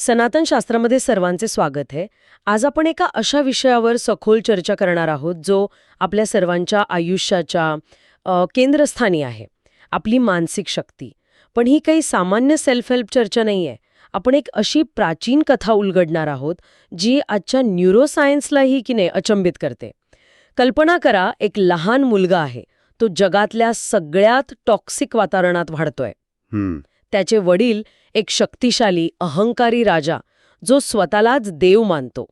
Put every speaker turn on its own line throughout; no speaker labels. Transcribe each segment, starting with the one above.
सनातन शास्त्रामध्ये सर्वांचे स्वागत आहे. आज आपण एका अशा विषयावर सखोल चर्चा करणार आहोत जो आपल्या सर्वांच्या आयुष्याच्या केंद्रस्थानी आहे, आपली मानसिक शक्ती. पण ही काही सामान्य सेल्फ हेल्प चर्चा नाही आहे. आपण एक अशी प्राचीन कथा उलगडणार आहोत जी आजच्या न्यूरोसायन्सलाही की नाही अचंबित करते. कल्पना करा, एक लहान मुलगा आहे. तो जगातल्या सगळ्यात टॉक्सिक वातावरणात वाढतोय. त्याचे वडील एक शक्तिशाली अहंकारी राजा, जो स्वतःलाच देव मानतो.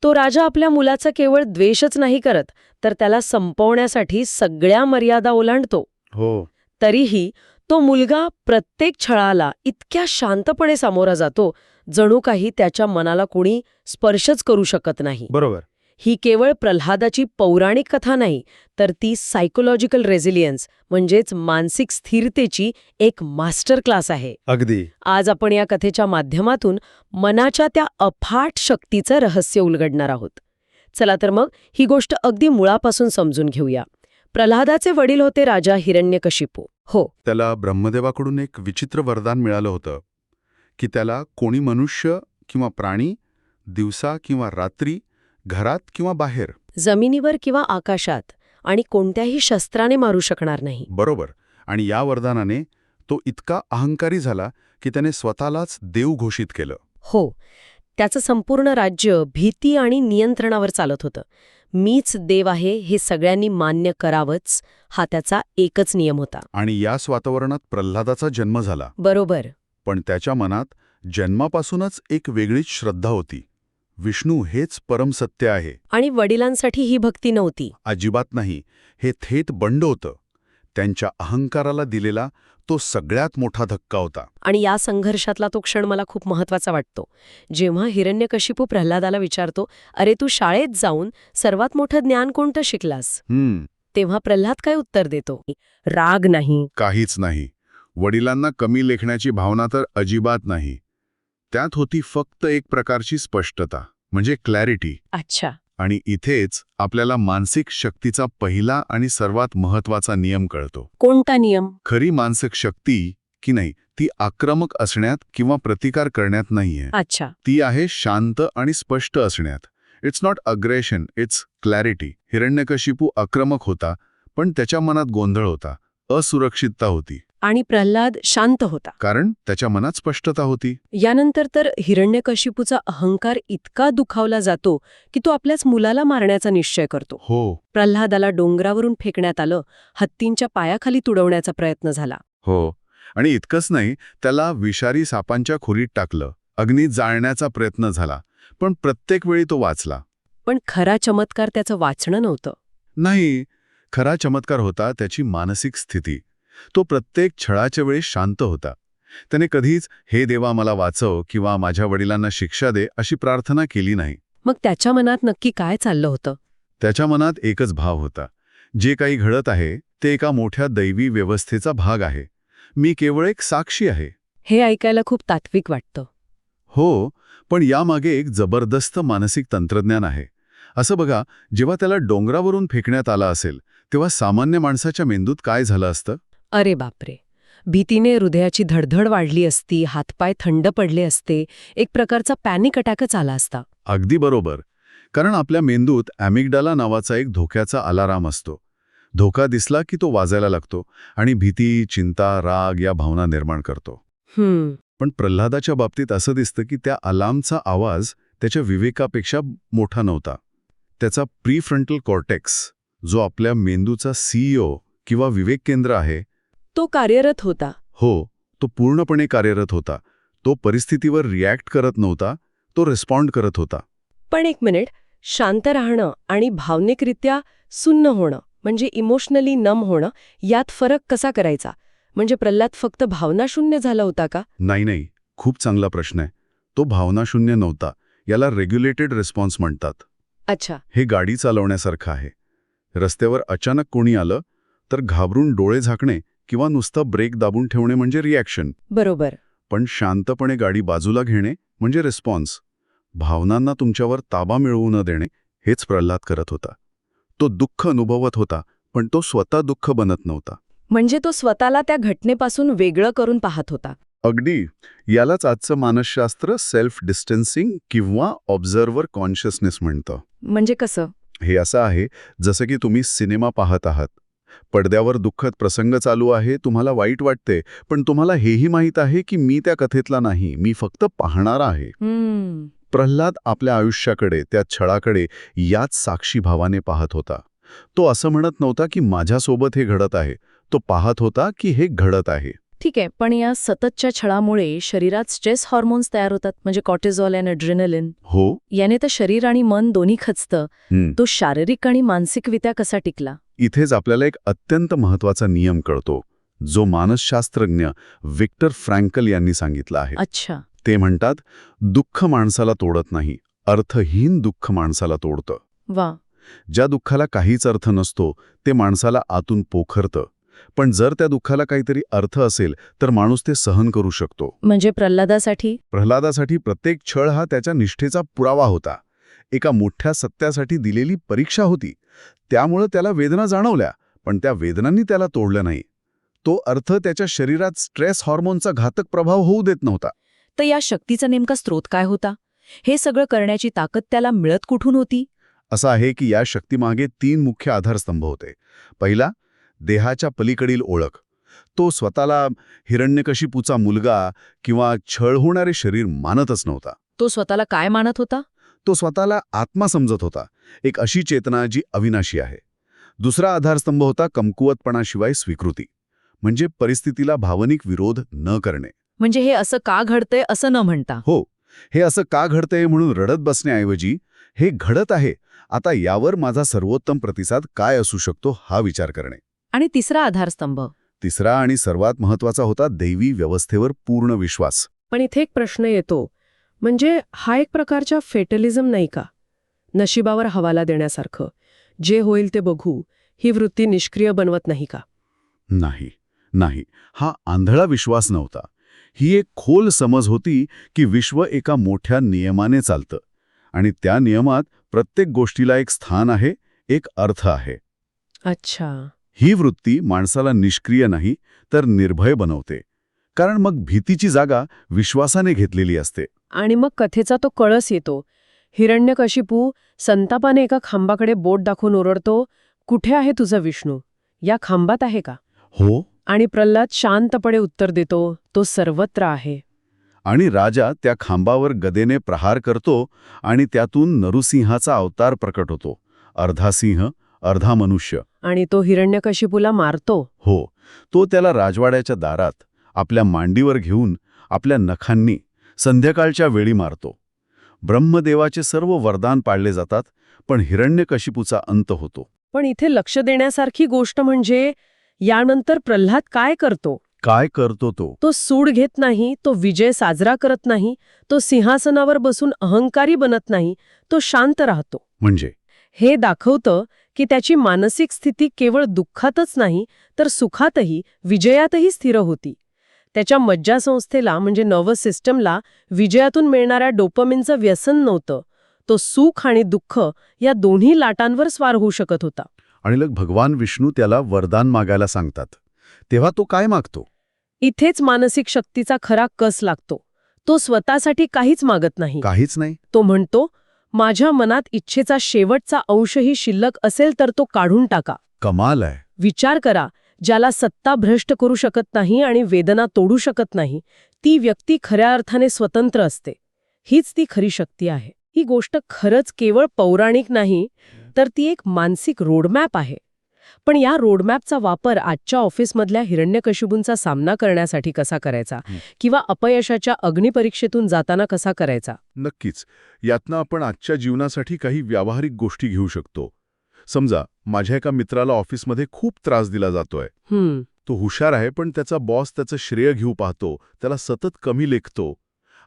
तो राजा आपल्या मुलाचा केवळ द्वेषच नाही करत, तर त्याला संपवण्यासाठी सगळ्या मर्यादा ओलांडतो. तरीही तो मुलगा प्रत्येक छळाला इतक्या शांतपणे सामोरा जातो, जणू काही त्याच्या मनाला कोणी स्पर्शच करू शकत नाही.
बरोबर.
ही केवळ प्रल्हादाची पौराणिक कथा नाही, तर ती सायकोलॉजिकल रेझिलियन्स म्हणजेच मानसिक स्थिरतेची एक मास्टर क्लास आहे.
अगदी.
आज आपण या कथेच्या माध्यमातून मनाच्या त्या अफाट शक्तीचं रहस्य उलगडणार आहोत. चला तर मग ही गोष्ट अगदी मुळापासून समजून घेऊया. प्रल्हादाचे वडील होते राजा हिरण्यकशिपू. हो,
त्याला ब्रह्मदेवाकडून एक विचित्र वरदान मिळालं होतं की त्याला कोणी मनुष्य किंवा प्राणी दिवसा किंवा रात्री, घरात किंवा बाहेर,
जमिनीवर किंवा आकाशात आणि कोणत्याही शस्त्राने मारू शकणार नाही.
बरोबर. आणि या वरदानाने तो इतका अहंकारी झाला की त्याने स्वतःलाच देव घोषित केलं.
हो, त्याचं संपूर्ण राज्य भीती आणि नियंत्रणावर चालत होतं. मीच देव आहे हे सगळ्यांनी मान्य करावंच, हा त्याचा एकच नियम होता.
आणि याच वातावरणात प्रल्हादाचा जन्म झाला.
बरोबर.
पण त्याच्या मनात जन्मापासूनच एक वेगळीच श्रद्धा होती. विष्णू हेच परमसत्य आहे.
आणि वडिलांसाठी ही भक्ती नव्हती.
अजिबात नाही. हे थेट बंड होतं. त्यांच्या अहंकाराला दिलेला तो सगळ्यात मोठा धक्का होता.
आणि या संघर्षातला तो क्षण मला खूप महत्वाचा वाटतो. जेव्हा हिरण्यकशिपू प्रल्हादाला विचारतो, अरे तू शाळेत जाऊन सर्वात मोठं ज्ञान कोणतं शिकलास? तेव्हा प्रल्हाद काय उत्तर देतो? राग नाही,
काहीच नाही. वडिलांना कमी लेखण्याची भावना तर अजिबात नाही. त्यात होती फक्त एक प्रकारची स्पष्टता, म्हणजे क्लॅरिटी.
अच्छा.
आणि इथेच आपल्याला मानसिक शक्तीचा पहिला आणि सर्वात महत्वाचा नियम कळतो.
कोणता नियम?
खरी मानसिक शक्ती की नाही, ती आक्रमक असण्यात किंवा प्रतिकार करण्यात नाहीये.
अच्छा.
ती आहे शांत आणि स्पष्ट असण्यात. It's not aggression, it's clarity. Hiranyakashipu आक्रमक होता, पण त्याच्या मनात गोंधळ होता, असुरक्षितता होती.
आणि प्रल्हाद शांत होता,
कारण त्याच्या मनात स्पष्टता होती.
यानंतर तर हिरण्यकशिपूचा अहंकार इतका दुखावला जातो की तो आपल्याच मुलाला मारण्याचा निश्चय करतो.
हो.
प्रल्हादाला डोंगरावरून फेकण्यात आलं, हत्तींच्या पायाखाली तुडवण्याचा प्रयत्न झाला.
हो. आणि इतकंच नाही, त्याला विषारी सापांच्या खोलीत टाकलं, अग्नीत जाळण्याचा प्रयत्न झाला, पण प्रत्येक वेळी तो वाचला.
पण खरा चमत्कार त्याचं वाचणं नव्हतं.
नाही, खरा चमत्कार होता त्याची मानसिक स्थिती. तो प्रत्येक छळाच्या वेळी शांत होता. त्याने कधीच हे देवा मला वाचव किंवा माझ्या वडिलांना शिक्षा दे अशी प्रार्थना केली नाही.
मग त्याच्या मनात नक्की काय चाललं होतं?
त्याच्या मनात एकच भाव होता, जे काही घडत आहे ते एका मोठ्या दैवी व्यवस्थेचा भाग आहे. मी केवळ एक साक्षी आहे.
हे ऐकायला खूप तात्विक वाटतं.
हो, पण यामागे एक जबरदस्त मानसिक तंत्रज्ञान आहे. असं बघा, जेव्हा त्याला डोंगरावरून फेकण्यात आला असेल तेव्हा सामान्य माणसाच्या मेंदूत काय झालं असतं?
अरे बापरे, भीतीने हृदयाची धडधड वाढली असती, हातपाय थंड पडले असते, एक प्रकारचा पॅनिक अटॅकच आला असता.
अगदी बरोबर. कारण आपल्या मेंदूत ॲमिग्डाला नावाचा एक धोक्याचा अलाराम असतो. धोका दिसला की तो वाजायला लागतो आणि भीती, चिंता, राग या भावना निर्माण करतो. पण प्रल्हादाच्या बाबतीत असं दिसतं की त्या अलार्मचा आवाज त्याच्या विवेकापेक्षा मोठा नव्हता. त्याचा प्रीफ्रंटल कॉर्टेक्स, जो आपल्या मेंदूचा CEO किंवा विवेक केंद्र आहे,
तो कार्यरत होता.
हो, तो पूर्णपणे कार्यरत होता. तो परिस्थितीवर रिॲक्ट करत नव्हता, तो रिस्पॉन्ड करत होता.
पण एक मिनिट, शांत राहणं आणि भावनिकरित्या सुन्न होणं म्हणजे इमोशनली नम होणं, यात फरक कसा करायचा? म्हणजे प्रल्हाद फक्त भावनाशून्य झाला होता का?
नाही, खूप चांगला प्रश्न आहे. तो भावनाशून्य नव्हता. याला रेग्युलेटेड रिस्पॉन्स म्हणतात.
अच्छा.
हे गाडी चालवण्यासारखं आहे. रस्त्यावर अचानक कोणी आलं तर घाबरून डोळे झाकणे किंवा नुसता ब्रेक दाबून ठेवणे म्हणजे रिॲक्शन.
बरोबर.
पण शांतपणे गाडी बाजूला घेणे म्हणजे रिस्पॉन्स. भावनांना तुमच्यावर ताबा मिळवू न देणे, हेच प्रल्हाद करत होता. तो दुःख अनुभवत होता, पण तो स्वतः दुःख बनत नव्हता.
म्हणजे तो स्वतःला त्या घटनेपासून वेगळं करून पाहत होता.
अगदी. यालाच आजचं मानसशास्त्र सेल्फ डिस्टन्सिंग किंवा ऑब्झर्व्हर कॉन्शियसनेस म्हणतं.
म्हणजे कसं?
हे असं आहे, जसं की तुम्ही सिनेमा पाहत आहात. पडद्यावर दुःखद प्रसंग चालू आहे, तुम्हाला वाईट वाटते, पण तुम्हाला हेही माहीत आहे की मी त्या कथेतला नाही, मी फक्त पाहणारा आहे. प्रल्हाद आपल्या आयुष्याकडे, त्या छळाकडे याच साक्षी भावाने पाहत होता. तो असं म्हणत नव्हता की माझ्यासोबत हे घडत आहे, तो पाहत होता की हे घडत आहे.
ठीक आहे, पण या सततच्या छळामुळे शरीरात स्ट्रेस हॉर्मोन्स तयार होतात, म्हणजे कॉर्टिझॉल आणि एड्रेनलिन.
हो.
याने तर शरीर आणि मन दोन्ही खचतं.
हं.
तो शारीरिक आणि मानसिकरित्या कसा टिकला?
इथेच आपल्याला एक अत्यंत महत्वाचा नियम कळतो, जो मानसशास्त्रज्ञ विक्टर फ्रँकल यांनी सांगितला आहे.
अच्छा.
ते म्हणतात, दुःख माणसाला तोडत नाही, अर्थहीन दुःख माणसाला तोडतं.
वा.
ज्या दुःखाला काहीच अर्थ नसतो ते माणसाला आतून पोखरतं. पण जर त्या दुःखाला काहीतरी अर्थ असेल तर माणूस ते सहन करू शकतो.
म्हणजे
प्रल्हादासाठी प्रत्येक छळ हा त्याच्या निष्ठेचा पुरावा होता, एका मोठ्या सत्यासाठी दिलेली परीक्षा होती. त्यामुळं त्याला वेदना जाणवल्या, पण त्या वेदनांनी त्याला तोडलं नाही. तो अर्थ त्याच्या शरीरात स्ट्रेस हॉर्मोनचा घातक प्रभाव होऊ देत नव्हता.
तर या शक्तीचा नेमका स्रोत काय होता? हे सगळं करण्याची ताकद त्याला मिळत कुठून होती?
असं आहे की या शक्तीमागे 3 मुख्य आधारस्तंभ होते. पहिला, देहाच्या पलीकडील ओळख. तो स्वतःला हिरण्यकशिपूचा मुलगा किंवा छळ होणारे शरीर मानतच नव्हता.
तो स्वतःला काय मानत होता?
तो स्वतःला आत्मा समजत होता, एक अशी चेतना जी अविनाशी आहे. दुसरा आधारस्तंभ होता कमकुवतपणाशिवाय स्वीकृती, म्हणजे परिस्थितीला भावनिक विरोध न करणे.
म्हणजे हे असं का घडतंय असं न म्हणता.
हो, हे असं का घडतंय म्हणून रडत बसण्याऐवजी हे घडत आहे, आता यावर माझा सर्वोत्तम प्रतिसाद काय असू शकतो हा विचार करणे.
आणि तिसरा आधारस्तंभ?
तिसरा आणि सर्वात महत्वाचा होता दैवी व्यवस्थेवर पूर्ण विश्वास.
पण इथे एक प्रश्न येतो, म्हणजे हा एक प्रकारचा फेटलिझम नाही का? नशिबावर हवाला देण्यासारखं, जे होईल ते बघू, ही वृत्ती निष्क्रिय बनवत नाही का?
नाही, नाही. हा आंधळा विश्वास नव्हता. ही एक खोल समज होती की विश्व एका मोठ्या नियमाने चालतं आणि त्या नियमात प्रत्येक गोष्टीला एक स्थान आहे, एक अर्थ आहे.
अच्छा.
ही वृत्ती माणसाला निष्क्रिय नाही तर निर्भय बनवते, कारण मग भीतीची जागा विश्वासाने घेतलेली असते.
आणि मग कथेचा तो कळस येतो. हिरण्यकशिपू संतापाने एका खांबाकडे बोट दाखवून ओरडतो, कुठे आहे तुझा विष्णू? या खांबात आहे का?
हो.
आणि प्रल्हाद शांतपणे उत्तर देतो, तो सर्वत्र आहे.
आणि राजा त्या खांबावर गदेने प्रहार करतो आणि त्यातून नरुसिंहाचा अवतार प्रकट होतो, अर्धा सिंह अर्धा मनुष्य.
आणि तो हिरण्यकशिपूला मारतो.
हो, तो त्याला राजवाड्याच्या दारात आपल्या मांडीवर घेऊन आपल्या नखांनी संध्याकाळच्या वेळी मारतो. ब्रह्मदेवाचे सर्व वरदान पाळले जातात, पण हिरण्यकशिपूचा अंत होतो.
पण इथे लक्ष देण्यासारखी गोष्ट म्हणजे यानंतर प्रल्हाद काय करतो?
काय करतो तो?
तो सूड घेत नाही, तो विजय साजरा करत नाही, तो सिंहासनावर बसून अहंकारी बनत नाही, तो शांत राहतो.
म्हणजे
हे दाखवतं की त्याची मानसिक स्थिती केवळ दुःखातच नाही तर सुखातही, विजयातही स्थिर होती. त्याच्या मज्जासंस्थेला म्हणजे नर्वस सिस्टमला विजयातून मिळणाऱ्या डोपामिनचं व्यसन नव्हतं. तो सुख आणि दुःख या दोन्ही लाटांवर स्वार होऊ शकत होता.
आणि भगवान विष्णू त्याला वरदान मागायला सांगतात, तेव्हा तो काय मागतो?
इथेच मानसिक शक्तीचा खरा कस लागतो. तो स्वतःसाठी काहीच मागत नाही.
काहीच नाही.
तो म्हणतो, माझ्या मनात इच्छेचा शेवटचा अंशही शिल्लक असेल तर तो काढून टाका.
कमाल आहे.
विचार करा, ज्याला सत्ता भ्रष्ट करू शकत नाही आणि वेदना तोडू शकत नाही, ती व्यक्ती खऱ्या अर्थाने स्वतंत्र असते. हीच ती खरी शक्ती आहे. ही गोष्ट खरंच केवळ पौराणिक नाही, तर ती एक मानसिक रोडमॅप आहे. पण या रोडमॅपचा वापर आजच्या ऑफिसमधल्या हिरण्यकशिपूंचा सामना करण्यासाठी कसा करायचा, किंवा अपयशाच्या अग्निपरीक्षेतून जाताना कसा करायचा?
नक्कीच. यातनं आपण आजच्या जीवनासाठी काही व्यावहारिक गोष्टी घेऊ शकतो. समजा, माझ्या एका मित्राला ऑफिसमध्ये खूप त्रास दिला जातोय. तो हुशार आहे, पण त्याचा बॉस त्याचं श्रेय घेऊ पाहतो, त्याला सतत कमी लेखतो.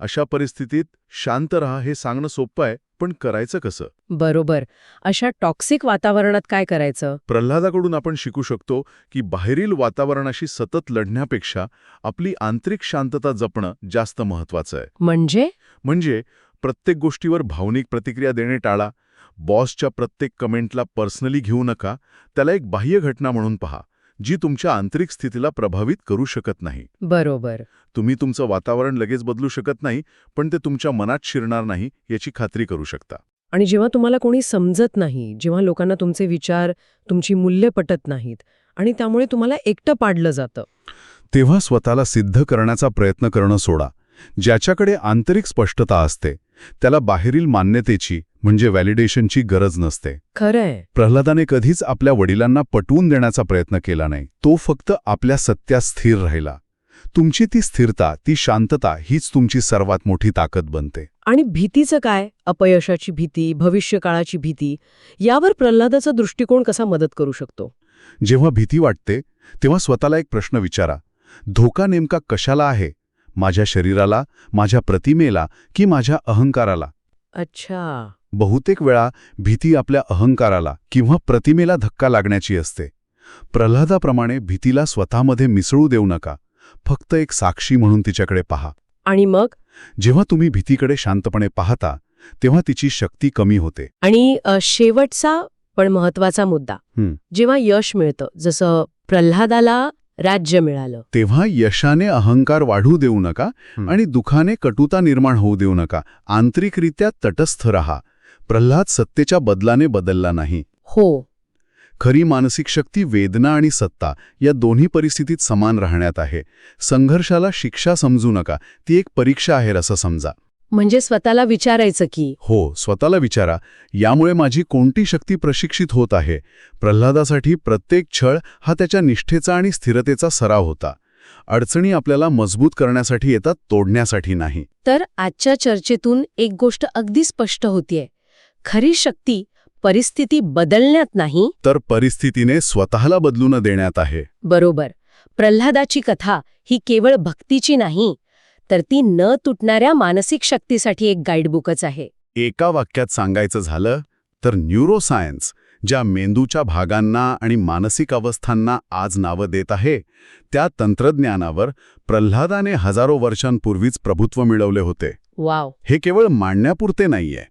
अशा परिस्थितीत शांत रहा हे सांगणं सोपं आहे, पण करायचं कसं?
बरोबर. अशा टॉक्सिक वातावरणात काय करायचं?
प्रल्हादाकडून आपण शिकू शकतो की बाहेरील वातावरणाशी सतत लढण्यापेक्षा आपली आंतरिक शांतता जपणं जास्त महत्वाचं आहे. म्हणजे प्रत्येक गोष्टीवर भावनिक प्रतिक्रिया देणे टाळा. बॉसच्या प्रत्येक कमेंटला पर्सनली घेऊ नका, त्याला एक बाह्य घटना म्हणून पहा. जी तुमच्या आंतरिक स्थितीला प्रभावित करू शकत नाही.
बरोबर.
तुम्ही तुमचं वातावरण लगेच बदलू शकत नाही, पण ते तुमच्या मनात शिरणार नाही याची खात्री करू शकता.
आणि जेव्हा तुम्हाला कोणी समजत नाही, जेव्हा लोकांना तुमचे विचार, तुमची मूल्य पटत नाहीत आणि त्यामुळे तुम्हाला एकटं पाडलं जातं.
तेव्हा स्वतःला सिद्ध करण्याचा प्रयत्न करणं सोडा. ज्याच्याकडे आंतरिक स्पष्टता असते त्याला बाहेरील मान्यतेची म्हणजे व्हॅलिडेशनची गरज नसते.
खरंय.
प्रल्हादाने कधीच आपल्या वडिलांना पटवून देण्याचा प्रयत्न केला नाही. तो फक्त आपल्या सत्यात स्थिर राहिला. तुमची ती स्थिरता, ती शांतता हीच तुमची सर्वात मोठी ताकद बनते.
आणि भीतीचं काय? अपयशाची भीती, भविष्यकाळाची भीती, यावर प्रल्हादाचा दृष्टिकोन कसा मदत करू शकतो?
जेव्हा भीती वाटते तेव्हा स्वतःला एक प्रश्न विचारा. धोका नेमका कशाला आहे? माझ्या शरीराला, माझ्या प्रतिमेला की माझ्या अहंकाराला?
अच्छा.
बहुतेक वेळा भीती आपल्या अहंकाराला किंवा प्रतिमेला धक्का लागण्याची असते. प्रल्हादाप्रमाणे भीतीला स्वतःमध्ये मिसळू देऊ नका. फक्त एक साक्षी म्हणून तिच्याकडे पहा.
आणि मग?
जेव्हा तुम्ही भीतीकडे शांतपणे पाहता तेव्हा तिची शक्ती कमी होते.
आणि शेवटचा पण महत्वाचा मुद्दा, जेव्हा यश मिळतं, जसं प्रल्हादाला राज्य मिळालं,
तेव्हा यशाने अहंकार वाढू देऊ नका आणि दुखाने कटुता निर्माण होऊ देऊ नका. आंतरिकरित्या तटस्थ रहा. प्रल्हाद सत्तेच्या बदलाने बदलला नाही.
हो.
खरी मानसिक शक्ती वेदना आणि सत्ता या दोन्ही परिस्थितीत समान राहण्यात आहे. संघर्षाला शिक्षा समजू नका, ती एक परीक्षा आहे असं समजा.
म्हणजे स्वतःला विचारायचं की
हो, स्वतःला विचारा, यामुळे माझी कोणती शक्ती प्रशिक्षित होत आहे? प्रल्हादासाठी प्रत्येक छळ हा त्याच्या निष्ठेचा आणि स्थिरतेचा सराव होता. अडचणी आपल्याला मजबूत करण्यासाठी येतात, तोडण्यासाठी नाही.
तर आजच्या चर्चेतून एक गोष्ट अगदी स्पष्ट होतीये. खरी शक्ती परिस्थिती बदलण्यात नाही,
तर परिस्थितीने स्वतःला बदलू न देण्यात आहे.
बरोबर. प्रल्हादाची कथा ही केवळ भक्तीची नाही, तर ती न तुटणाऱ्या मानसिक शक्तीसाठी एक गाईडबुकच आहे.
एका वाक्यात सांगायचं झालं तर न्यूरोसायन्स ज्या मेंदूच्या भागांना आणि मानसिक अवस्थांना आज नावं देत आहे, त्या तंत्रज्ञानावर प्रल्हादाने हजारो वर्षांपूर्वीच प्रभुत्व मिळवले होते.
वाव.
हे केवळ मांडण्यापुरते नाहीये.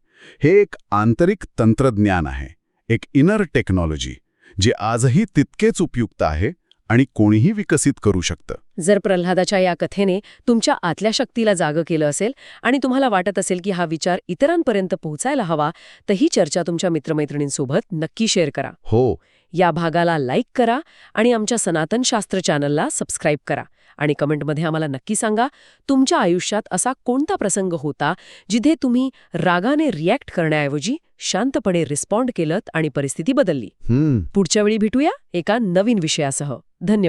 हे एक आंतरिक तंत्रज्ञान आहे, एक इनर टेक्नॉलॉजी, जे आजही तितकेच उपयुक्त आहे आणि कोणीही विकसित करू शकतं.
जर प्रल्हादाच्या या कथेने तुमच्या आतल्या शक्तीला जागं केलं असेल आणि तुम्हाला वाटत असेल की हा विचार इतरांपर्यंत पोहोचायला हवा, तर ही चर्चा तुमच्या मित्रमैत्रिणींसोबत नक्की शेअर करा.
हो,
या भागाला लाईक करा आणि आमच्या सनातन शास्त्र चॅनलला सबस्क्राईब करा. आणि कमेंटमध्ये आम्हाला नक्की सांगा, तुमच्या आयुष्यात असा कोणता प्रसंग होता जिथे तुम्ही रागाने रिॲक्ट करण्याऐवजी शांतपणे रिस्पॉन्ड केलत आणि परिस्थिती बदलली. पुढच्या वेळी भेटूया एका नवीन विषयासह. धन्यवाद.